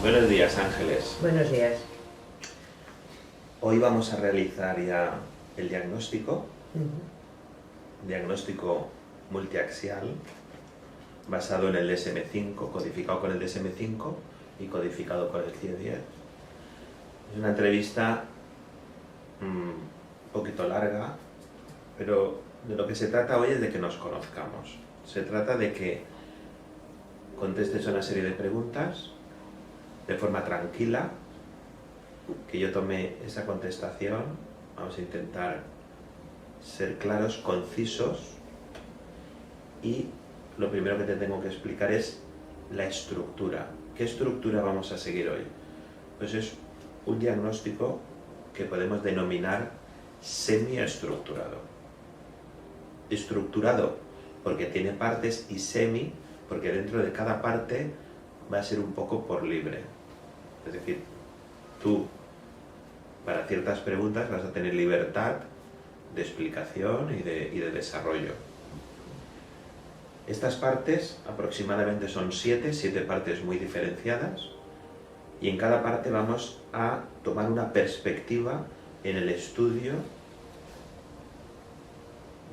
Buenos días, Ángeles. Buenos días. Hoy vamos a realizar ya el diagnóstico, Ujú. diagnóstico multiaxial, basado en el DSM-5, codificado con el DSM-5 y codificado con el CIE-10. Es una entrevista un poquito larga, pero de lo que se trata hoy es de que nos conozcamos. Se trata de que contestes a una serie de preguntas de forma tranquila, que yo tome esa contestación. Vamos a intentar ser claros, concisos, y lo primero que te tengo que explicar es la estructura. ¿Qué estructura vamos a seguir hoy? Pues es un diagnóstico que podemos denominar semiestructurado. Estructurado porque tiene partes y semi porque dentro de cada parte va a ser un poco por libre. Es decir, tú para ciertas preguntas vas a tener libertad de explicación y de desarrollo. Estas partes aproximadamente son 7 partes muy diferenciadas, y en cada parte vamos a tomar una perspectiva en el estudio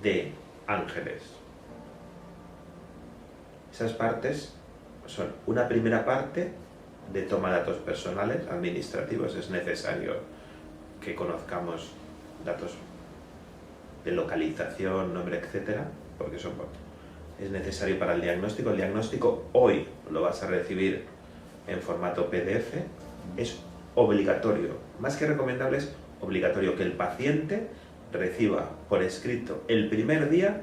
de Ángeles. Esas partes son una primera parte de toma de datos personales, administrativos. Es necesario que conozcamos datos de localización, nombre, etcétera, porque es necesario para el diagnóstico. El diagnóstico hoy lo vas a recibir en formato PDF. Es obligatorio, más que recomendable, es obligatorio que el paciente reciba por escrito el primer día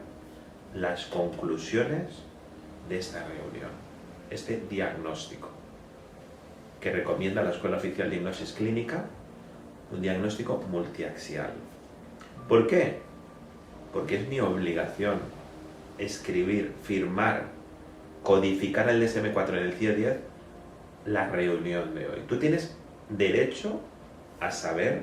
las conclusiones de esta reunión, este diagnóstico que recomienda la Escuela Oficial de Hipnosis Clínica, un diagnóstico multiaxial. ¿Por qué? Porque es mi obligación escribir, firmar, codificar el DSM-4 en el CIE-10 la reunión de hoy. Tú tienes derecho a saber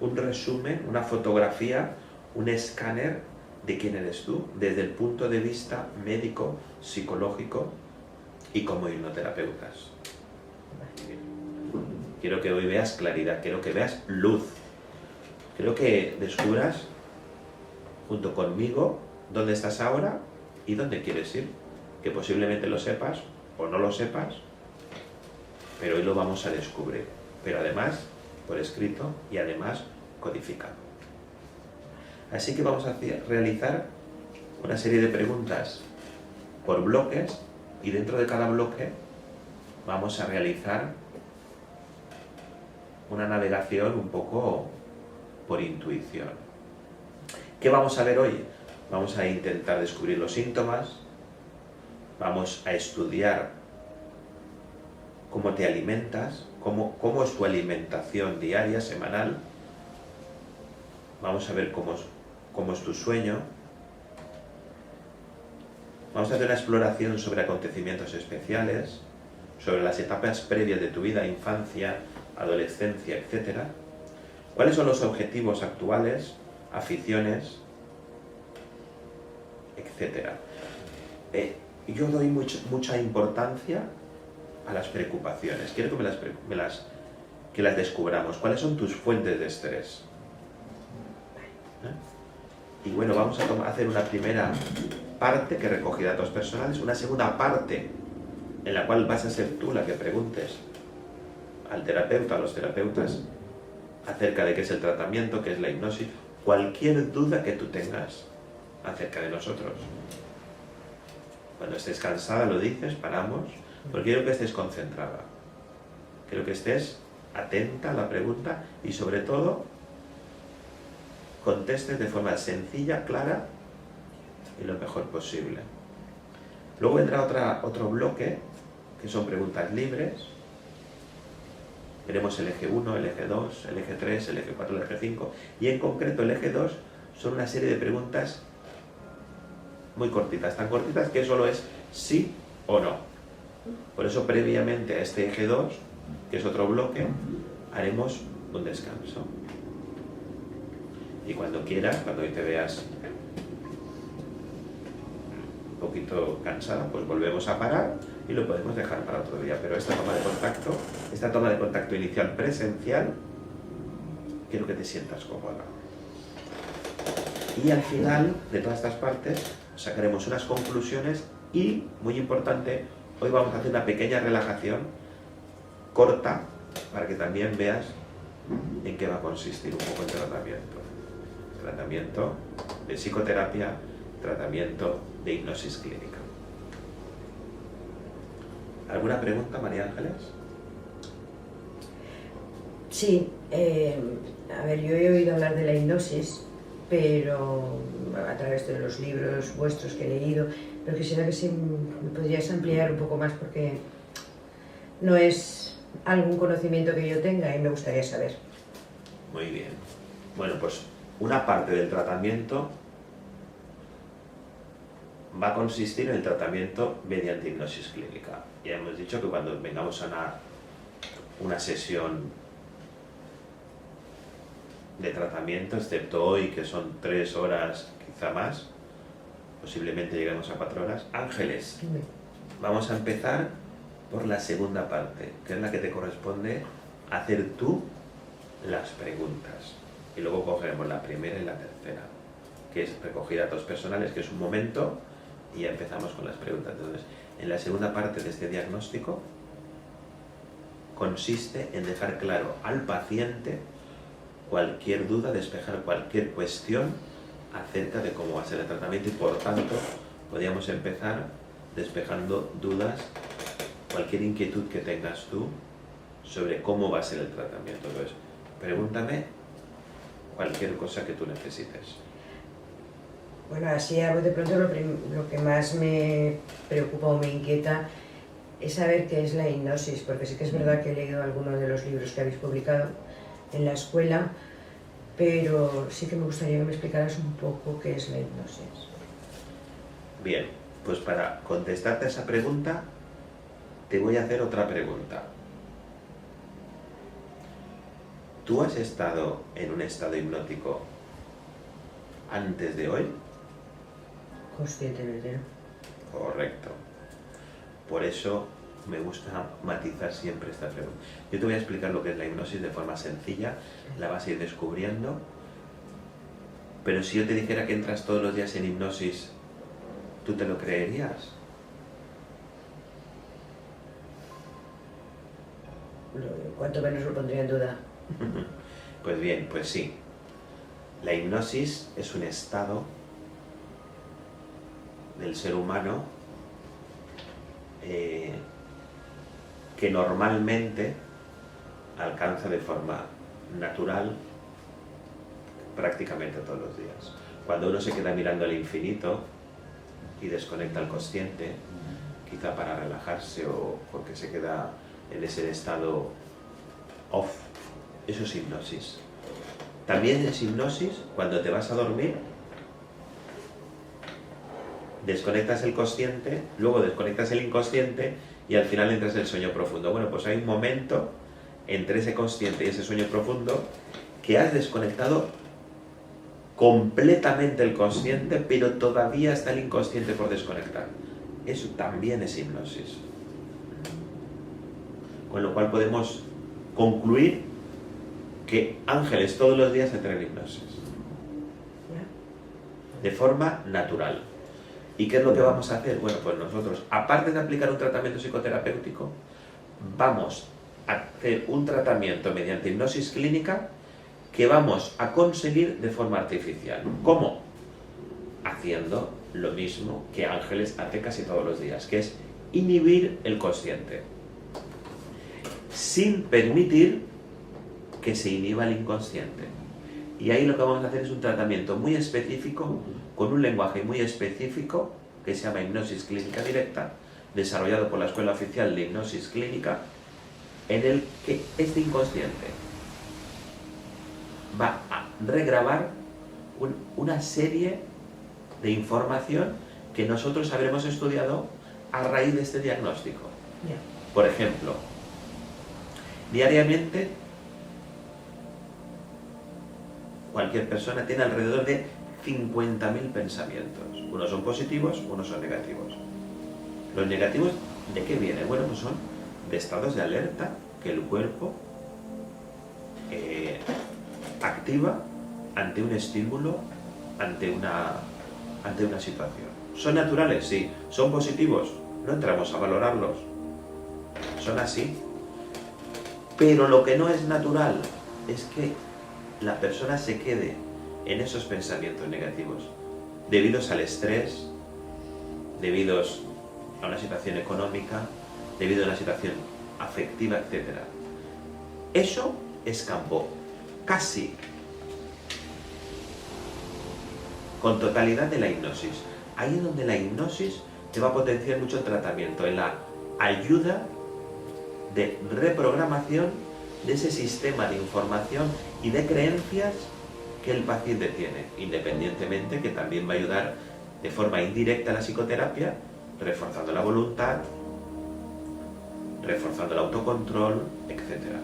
un resumen, una fotografía, un escáner de quién eres tú, desde el punto de vista médico, psicológico y como hipnoterapeutas. Quiero que hoy veas claridad, quiero que veas luz, quiero que descubras junto conmigo dónde estás ahora y dónde quieres ir, que posiblemente lo sepas o no lo sepas, pero hoy lo vamos a descubrir, pero además por escrito y además codificado. Así que vamos a realizar una serie de preguntas por bloques, y dentro de cada bloque vamos a realizar una navegación un poco por intuición. ¿Qué vamos a ver hoy? Vamos a intentar descubrir los síntomas, vamos a estudiar cómo te alimentas, cómo es tu alimentación diaria, semanal, vamos a ver cómo es tu sueño, vamos a hacer una exploración sobre acontecimientos especiales, sobre las etapas previas de tu vida, infancia, adolescencia, etc. ¿Cuáles son los objetivos actuales, aficiones, etcétera? Yo doy mucha importancia a las preocupaciones. Quiero que las descubramos. ¿Cuáles son tus fuentes de estrés? Y bueno, vamos a hacer una primera parte que recoge datos personales, una segunda parte en la cual vas a ser tú la que preguntes al terapeuta, a los terapeutas, acerca de qué es el tratamiento, qué es la hipnosis, cualquier duda que tú tengas acerca de nosotros. Cuando estés cansada lo dices, paramos, porque quiero que estés concentrada, quiero que estés atenta a la pregunta y sobre todo contestes de forma sencilla, clara y lo mejor posible. Luego vendrá otro bloque que son preguntas libres. Veremos el eje 1, el eje 2, el eje 3, el eje 4, el eje 5, y en concreto el eje 2 son una serie de preguntas muy cortitas, tan cortitas que solo es sí o no. Por eso previamente a este eje 2, que es otro bloque, haremos un descanso. Y cuando quieras, cuando hoy te veas poquito cansada, pues volvemos a parar y lo podemos dejar para otro día. Pero esta toma de contacto inicial presencial, quiero que te sientas cómoda. Y al final de todas estas partes sacaremos unas conclusiones y, muy importante, hoy vamos a hacer una pequeña relajación corta para que también veas en qué va a consistir un poco el tratamiento. Tratamiento de psicoterapia, tratamiento de hipnosis clínica. ¿Alguna pregunta, María Ángeles? Sí, a ver, yo he oído hablar de la hipnosis, pero a través de los libros vuestros que he leído, pero quisiera que si me podrías ampliar un poco más porque no es algún conocimiento que yo tenga y me gustaría saber. Muy bien. Bueno, pues una parte del tratamiento va a consistir en el tratamiento mediante hipnosis clínica. Ya hemos dicho que cuando vengamos a una sesión de tratamiento, excepto hoy que son 3 horas, quizá más, posiblemente lleguemos a 4 horas. Ángeles, vamos a empezar por la segunda parte, que es la que te corresponde hacer tú las preguntas. Y luego cogeremos la primera y la tercera, que es recoger datos personales, que es un momento, y ya empezamos con las preguntas. Entonces, en la segunda parte de este diagnóstico consiste en dejar claro al paciente cualquier duda, despejar cualquier cuestión acerca de cómo va a ser el tratamiento y, por tanto, podríamos empezar despejando dudas, cualquier inquietud que tengas tú sobre cómo va a ser el tratamiento. Entonces, pregúntame cualquier cosa que tú necesites. Bueno, así a bote pronto lo que más me preocupa o me inquieta es saber qué es la hipnosis, porque sí que es verdad que he leído algunos de los libros que habéis publicado en la escuela, pero sí que me gustaría que me explicaras un poco qué es la hipnosis. Bien, pues para contestarte a esa pregunta, te voy a hacer otra pregunta. ¿Tú has estado en un estado hipnótico antes de hoy? Conscientemente, ¿no? Correcto. Por eso me gusta matizar siempre esta pregunta. Yo te voy a explicar lo que es la hipnosis de forma sencilla, la vas a ir descubriendo, pero si yo te dijera que entras todos los días en hipnosis, ¿tú te lo creerías? Cuanto menos lo pondría en duda. Pues bien, pues sí. La hipnosis es un estado del ser humano que normalmente alcanza de forma natural prácticamente todos los días. Cuando uno se queda mirando al infinito y desconecta el consciente, quizá para relajarse o porque se queda en ese estado off, eso es hipnosis. También es hipnosis cuando te vas a dormir, desconectas el consciente, luego desconectas el inconsciente y al final entras en el sueño profundo. Bueno, pues hay un momento entre ese consciente y ese sueño profundo que has desconectado completamente el consciente, pero todavía está el inconsciente por desconectar. Eso también es hipnosis. Con lo cual podemos concluir que Ángeles todos los días entra en hipnosis. De forma natural. ¿Y qué es lo que vamos a hacer? Bueno, pues nosotros, aparte de aplicar un tratamiento psicoterapéutico, vamos a hacer un tratamiento mediante hipnosis clínica que vamos a conseguir de forma artificial. ¿Cómo? Haciendo lo mismo que Ángeles hace casi todos los días, que es inhibir el consciente, sin permitir que se inhiba el inconsciente. Y ahí lo que vamos a hacer es un tratamiento muy específico, con un lenguaje muy específico, que se llama hipnosis clínica directa, desarrollado por la Escuela Oficial de Hipnosis Clínica, en el que este inconsciente va a regrabar una serie de información que nosotros habremos estudiado a raíz de este diagnóstico. Por ejemplo, diariamente cualquier persona tiene alrededor de 50.000 pensamientos. Unos son positivos, unos son negativos. Los negativos, ¿de qué vienen? Bueno, pues son de estados de alerta que el cuerpo activa ante un estímulo, ante una situación. ¿Son naturales? Sí. ¿Son positivos? No entramos a valorarlos. Son así. Pero lo que no es natural es que la persona se quede en esos pensamientos negativos, debidos al estrés, debidos a una situación económica, debido a una situación afectiva, etc. Eso es campo casi con totalidad de la hipnosis. Ahí es donde la hipnosis te va a potenciar mucho el tratamiento, en la ayuda de reprogramación de ese sistema de información y de creencias que el paciente tiene, independientemente que también va a ayudar de forma indirecta a la psicoterapia, reforzando la voluntad, reforzando el autocontrol, etc.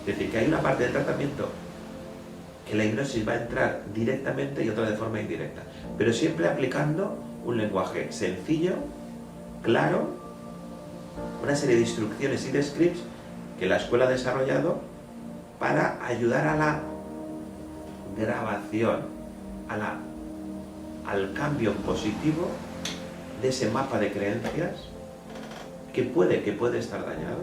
Es decir, que hay una parte del tratamiento que la hipnosis va a entrar directamente y otra de forma indirecta, pero siempre aplicando un lenguaje sencillo, claro, una serie de instrucciones y de scripts que la escuela ha desarrollado para ayudar a la grabación, al cambio positivo de ese mapa de creencias que puede estar dañado.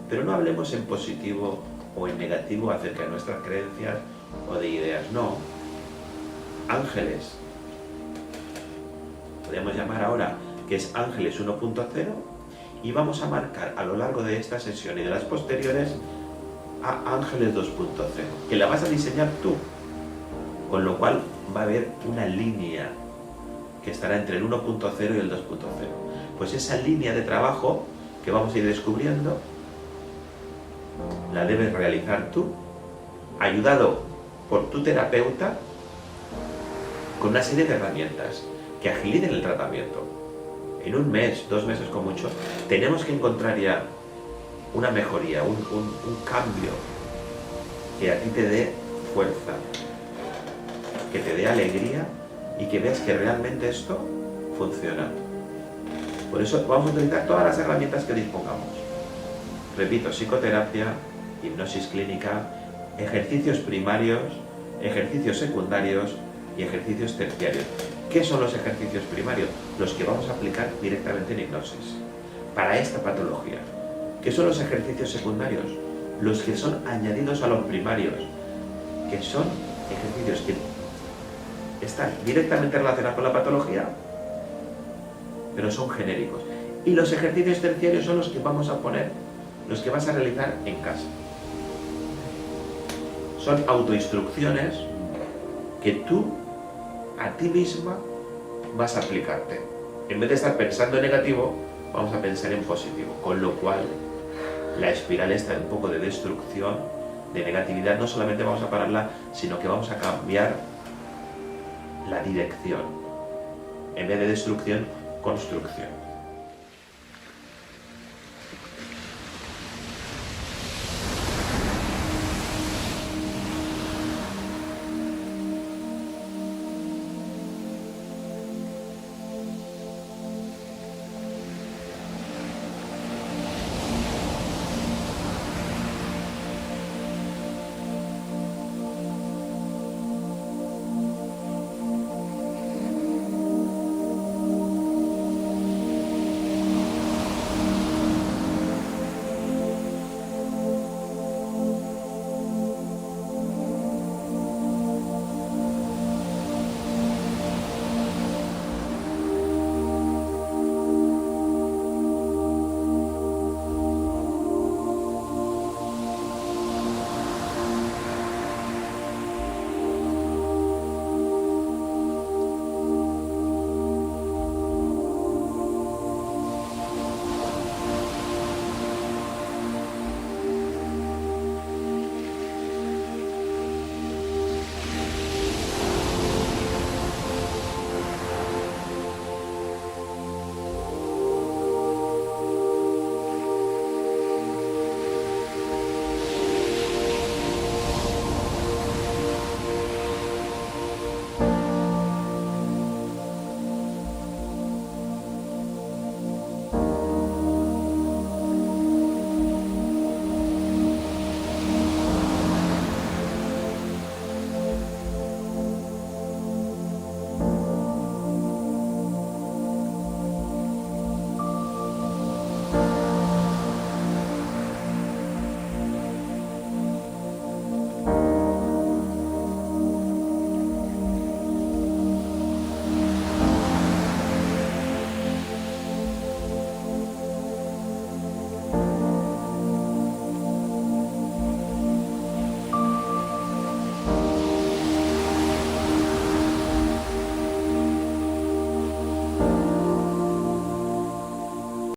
Pero no hablemos en positivo o en negativo acerca de nuestras creencias o de ideas, no. Ángeles, podemos llamar ahora que es Ángeles 1.0, y vamos a marcar a lo largo de esta sesión y de las posteriores a Ángeles 2.0, que la vas a diseñar tú, con lo cual va a haber una línea que estará entre el 1.0 y el 2.0. Pues esa línea de trabajo que vamos a ir descubriendo la debes realizar tú, ayudado por tu terapeuta, con una serie de herramientas que agilicen el tratamiento. En 1 mes, 2 meses con mucho, tenemos que encontrar ya una mejoría, un cambio que a ti te dé fuerza, que te dé alegría y que veas que realmente esto funciona. Por eso vamos a utilizar todas las herramientas que dispongamos. Repito, psicoterapia, hipnosis clínica, ejercicios primarios, ejercicios secundarios y ejercicios terciarios. ¿Qué son los ejercicios primarios? Los que vamos a aplicar directamente en hipnosis para esta patología. ¿Qué son los ejercicios secundarios? Los que son añadidos a los primarios, que son ejercicios que están directamente relacionados con la patología, pero son genéricos. Y los ejercicios terciarios son los que vamos a poner, los que vas a realizar en casa. Son autoinstrucciones que tú a ti misma vas a aplicarte. En vez de estar pensando en negativo, vamos a pensar en positivo, con lo cual la espiral está un poco de destrucción, de negatividad, no solamente vamos a pararla, sino que vamos a cambiar la dirección. En vez de destrucción, construcción.